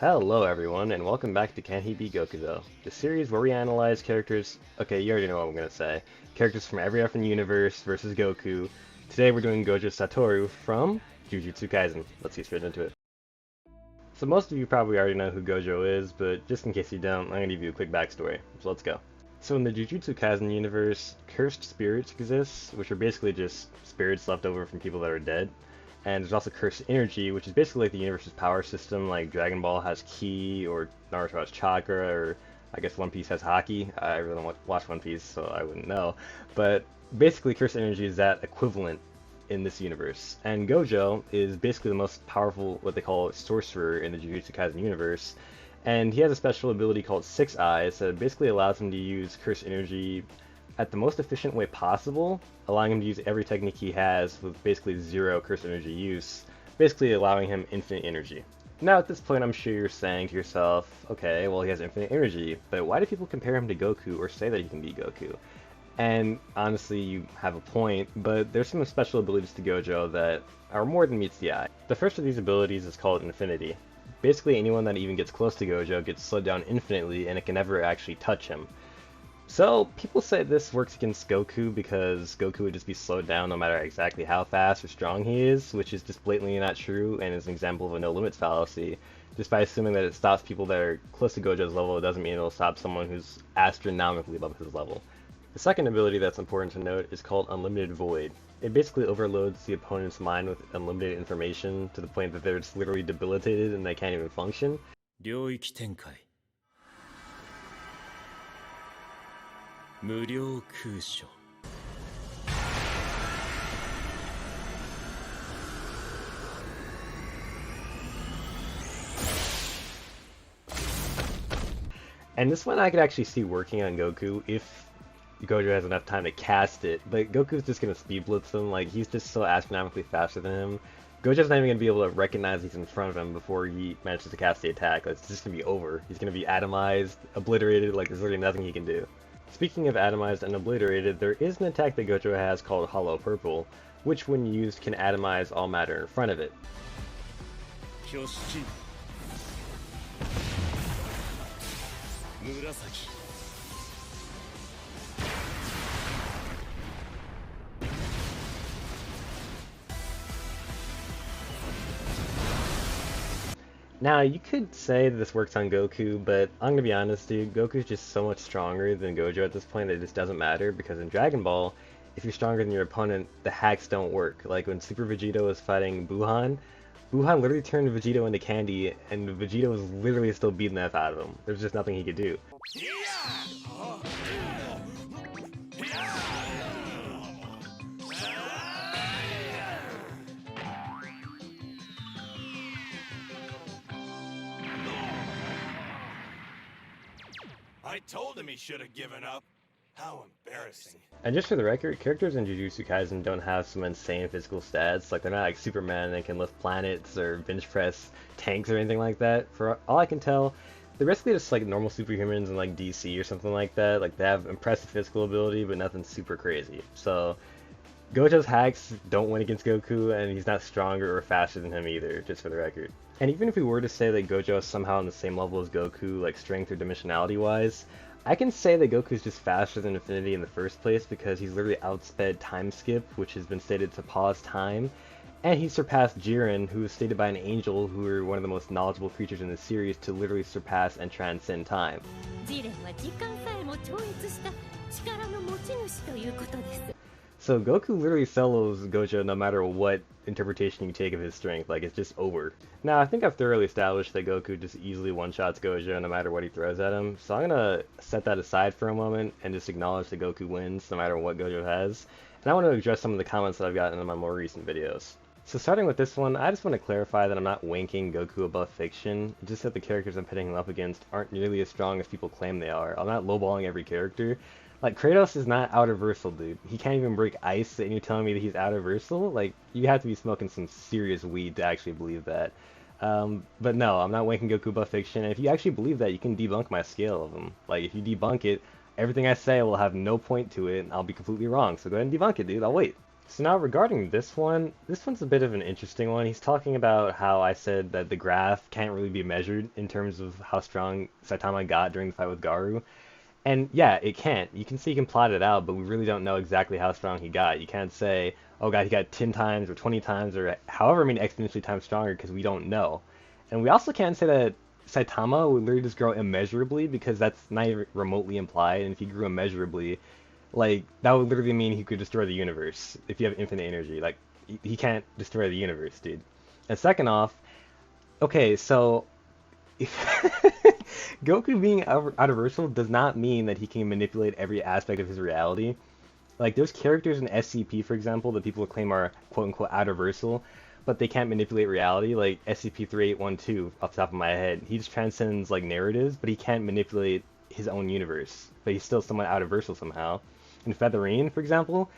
Hello everyone, and welcome back to Can He Be Goku, the series where we analyze characters. Okay, you already know what I'm gonna say. Characters from every different universe versus Goku. Today we're doing Gojo Satoru from Jujutsu Kaisen. Let's get straight into it. So most of you probably already know who Gojo is, but just in case you don't, I'm gonna give you a quick backstory. So let's go. So in the Jujutsu Kaisen universe, cursed spirits exist, which are basically just spirits left over from people that are dead. And there's also cursed energy, which is basically like the universe's power system, like Dragon Ball has Ki, or Naruto has Chakra, or I guess One Piece has Haki. I really don't watch One Piece, so I wouldn't know. But basically, cursed energy is that equivalent in this universe. And Gojo is basically the most powerful, what they call sorcerer in the Jujutsu Kaisen universe. And he has a special ability called Six Eyes that basically allows him to use cursed energy at the most efficient way possible, allowing him to use every technique he has with basically zero cursed energy use, basically allowing him infinite energy. Now at this point I'm sure you're saying to yourself, okay, well he has infinite energy, but why do people compare him to Goku or say that he can be Goku? And honestly, you have a point, but there's some special abilities to Gojo that are more than meets the eye. The first of these abilities is called Infinity. Basically anyone that even gets close to Gojo gets slowed down infinitely and it can never actually touch him. So, people say this works against Goku because Goku would just be slowed down no matter exactly how fast or strong he is, which is just blatantly not true and is an example of a no limits fallacy. Just by assuming that it stops people that are close to Gojo's level, it doesn't mean it'll stop someone who's astronomically above his level. The second ability that's important to note is called Unlimited Void. It basically overloads the opponent's mind with unlimited information to the point that they're just literally debilitated and they can't even function. 領域展開無料空所 And this one I could actually see working on Goku if Gojo has enough time to cast it, but Goku's just gonna speed blitz him, like he's just so astronomically faster than him. Gojo's not even gonna be able to recognize he's in front of him before he manages to cast the attack. It's just gonna be over. He's gonna be atomized, obliterated, like there's literally nothing he can do. Speaking of atomized and obliterated, there is an attack that Gojo has called Hollow Purple, which when used can atomize all matter in front of it. 挙式紫 Now, you could say that this works on Goku, but I'm gonna be honest, dude, Goku's just so much stronger than Gojo at this point that it just doesn't matter, because in Dragon Ball, if you're stronger than your opponent, the hacks don't work. Like when Super Vegito was fighting Buhan, Buhan literally turned Vegito into candy, and Vegito was literally still beating the F out of him. There's just nothing he could do. I told him he should have given up. How embarrassing. And just for the record, characters in Jujutsu Kaisen don't have some insane physical stats. Like, they're not like Superman and can lift planets or bench press tanks or anything like that. For all I can tell, they're basically just like normal superhumans in like DC or something like that. Like, they have impressive physical ability, but nothing super crazy. So, Gojo's hacks don't win against Goku, and he's not stronger or faster than him either, just for the record. And even if we were to say that Gojo is somehow on the same level as Goku, like strength or dimensionality-wise, I can say that Goku's just faster than Infinity in the first place because he's literally outsped Time Skip, which has been stated to pause time, and he surpassed Jiren, who was stated by an angel who are one of the most knowledgeable creatures in the series to literally surpass and transcend time. ジレンは時間さえも超越した力の持ち主ということです。 So Goku literally solos Gojo no matter what interpretation you take of his strength, like it's just over. Now I think I've thoroughly established that Goku just easily one-shots Gojo no matter what he throws at him, so I'm gonna set that aside for a moment and just acknowledge that Goku wins no matter what Gojo has. And I want to address some of the comments that I've gotten in my more recent videos. So starting with this one, I just want to clarify that I'm not wanking Goku above fiction, just that the characters I'm pitting him up against aren't nearly as strong as people claim they are. I'm not lowballing every character. Like, Kratos is not out-of-versal, dude. He can't even break ice, and you're telling me that he's out-of-versal? Like, you have to be smoking some serious weed to actually believe that. But no, I'm not wanking Goku above fiction, and if you actually believe that, you can debunk my scale of him. Like, if you debunk it, everything I say will have no point to it, and I'll be completely wrong. So go ahead and debunk it, dude. I'll wait. So now regarding this one's a bit of an interesting one. He's talking about how I said that the graph can't really be measured in terms of how strong Saitama got during the fight with Garu. And yeah, it can't. You can see he can plot it out, but we really don't know exactly how strong he got. You can't say, oh god, he got 10 times or 20 times or however many exponentially times stronger because we don't know. And we also can't say that Saitama would literally just grow immeasurably because that's not even remotely implied. And if he grew immeasurably, like that would literally mean he could destroy the universe if you have infinite energy. Like he can't destroy the universe, dude. And second off, okay, so if Goku being out of Versal does not mean that he can manipulate every aspect of his reality. Like there's characters in SCP, for example, that people claim are quote unquote out of Versal, but they can't manipulate reality. Like SCP-3812, off the top of my head, he just transcends like narratives, but he can't manipulate his own universe. But he's still somewhat out of Versal somehow. In Featherine, for example,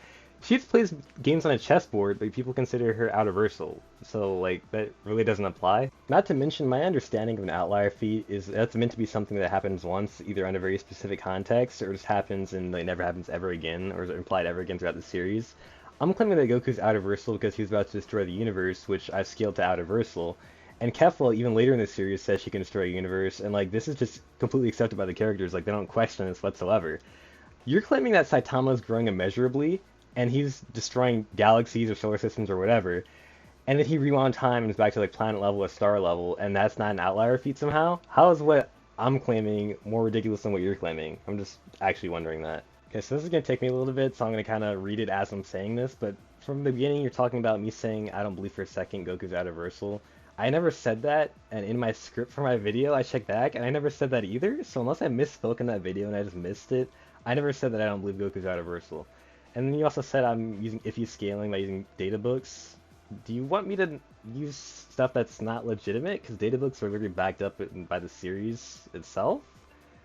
she just plays games on a chessboard, but people consider her out of Versal. So, like, that really doesn't apply. Not to mention, my understanding of an outlier feat is that's meant to be something that happens once, either under very specific context, or just happens and like, never happens ever again, or is implied ever again throughout the series. I'm claiming that Goku's out of Versal because he was about to destroy the universe, which I've scaled to out of Versal. And Kefla, even later in the series, says she can destroy a universe, and like this is just completely accepted by the characters. Like they don't question this whatsoever. You're claiming that Saitama's growing immeasurably, and he's destroying galaxies or solar systems or whatever, and then he rewound time and is back to like planet level or star level, and that's not an outlier feat somehow? How is what I'm claiming more ridiculous than what you're claiming? I'm just actually wondering that. Okay, so this is going to take me a little bit, so I'm going to kind of read it as I'm saying this, but from the beginning you're talking about me saying I don't believe for a second Goku's out of Versal. I never said that, and in my script for my video I checked back, and I never said that either, so unless I misspoke in that video and I just missed it, I never said that I don't believe Goku's out of Versal. And then you also said I'm using iffy scaling by using data books. Do you want me to use stuff that's not legitimate? Because data books are literally backed up by the series itself?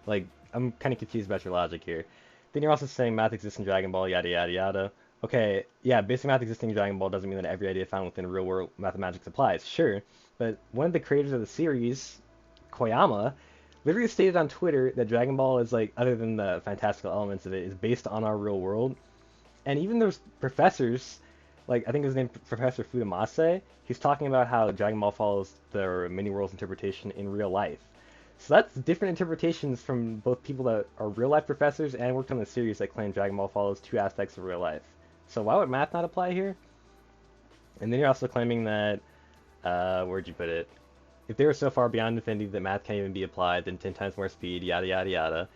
Like, I'm kind of confused about your logic here. Then you're also saying math exists in Dragon Ball, yada yada yada. Okay, yeah, basic math existing in Dragon Ball doesn't mean that every idea found within real world mathematics applies, sure. But one of the creators of the series, Koyama, literally stated on Twitter that Dragon Ball is like, other than the fantastical elements of it, is based on our real world. And even those professors, like I think his name Professor Futamase, he's talking about how Dragon Ball follows the many worlds interpretation in real life. So that's different interpretations from both people that are real life professors and worked on the series that claim Dragon Ball follows two aspects of real life. So why would math not apply here? And then you're also claiming that, where'd you put it? If they were so far beyond infinity that math can't even be applied, then 10 times more speed, yada yada yada.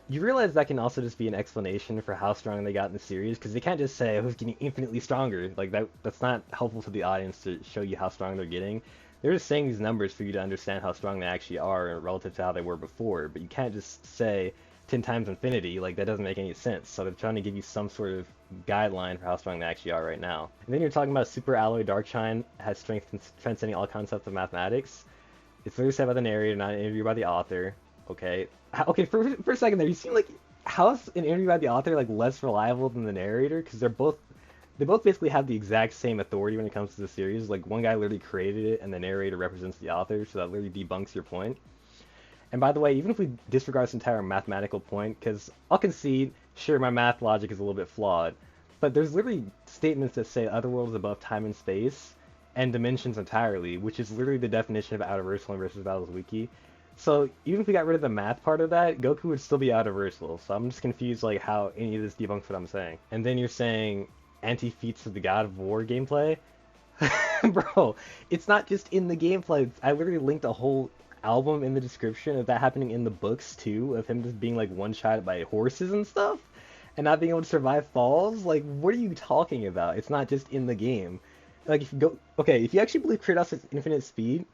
You realize that can also just be an explanation for how strong they got in the series, because they can't just say, oh, who's getting infinitely stronger. Like, that's not helpful to the audience to show you how strong they're getting. They're just saying these numbers for you to understand how strong they actually are relative to how they were before, but you can't just say 10 times infinity, like that doesn't make any sense. So they're trying to give you some sort of guideline for how strong they actually are right now. And then you're talking about Super Alloy Darkshine has strength transcending all concepts of mathematics. It's literally said by the narrator, not an interview by the author. Okay. Okay, for a second there, you seem like, how's an interview by the author like less reliable than the narrator? Because they both basically have the exact same authority when it comes to the series. Like one guy literally created it, and the narrator represents the author, so that literally debunks your point. And by the way, even if we disregard this entire mathematical point, because I'll concede, sure, my math logic is a little bit flawed, but there's literally statements that say other worlds above time and space, and dimensions entirely, which is literally the definition of out of Versal and versus Battles Wiki. So even if we got rid of the math part of that, Goku would still be out of Versal. So I'm just confused like how any of this debunks what I'm saying. And then you're saying anti-feats of the God of War gameplay? Bro, it's not just in the gameplay. I literally linked a whole album in the description of that happening in the books too, of him just being like one-shot by horses and stuff, and not being able to survive falls. Like, what are you talking about? It's not just in the game. Like, if you go, okay, if you actually believe Kratos has infinite speed,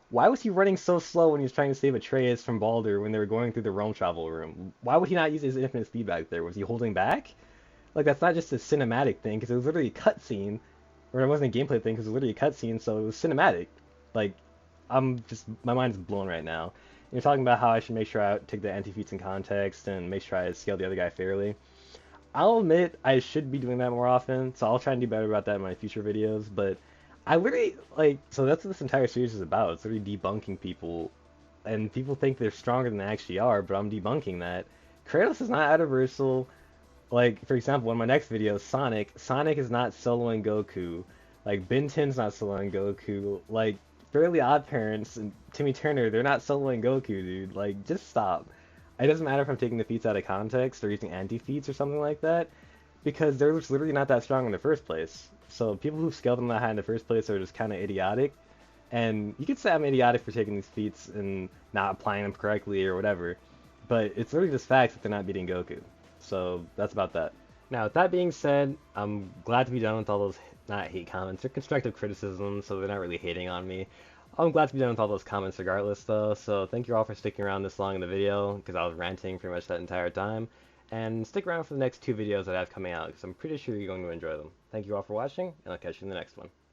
why was he running so slow when he was trying to save Atreus from Baldur when they were going through the realm travel room? Why would he not use his infinite speed back there? Was he holding back? Like, that's not just a cinematic thing, because it was literally a cutscene, or it wasn't a gameplay thing, because it was literally a cutscene, so it was cinematic. Like, my mind's blown right now. And you're talking about how I should make sure I take the anti-feats in context and make sure I scale the other guy fairly. I'll admit I should be doing that more often, so I'll try and do better about that in my future videos, but I literally, like, so that's what this entire series is about. It's literally debunking people, and people think they're stronger than they actually are, but I'm debunking that. Kratos is not out of Versal. Like, for example, in my next video, Sonic is not soloing Goku. Like, Ben 10's not soloing Goku. Like, Fairly Odd Parents and Timmy Turner, they're not soloing Goku, dude. Like, just stop. It doesn't matter if I'm taking the feats out of context or using anti-feats or something like that, because they're just literally not that strong in the first place. So people who scale them that high in the first place are just kind of idiotic. And you could say I'm idiotic for taking these feats and not applying them correctly or whatever, but it's literally just facts that they're not beating Goku. So that's about that. Now, with that being said, I'm glad to be done with all those, not hate comments, they're constructive criticisms, so they're not really hating on me. I'm glad to be done with all those comments regardless, though, so thank you all for sticking around this long in the video, because I was ranting pretty much that entire time. And stick around for the next two videos that I have coming out, because I'm pretty sure you're going to enjoy them. Thank you all for watching, and I'll catch you in the next one.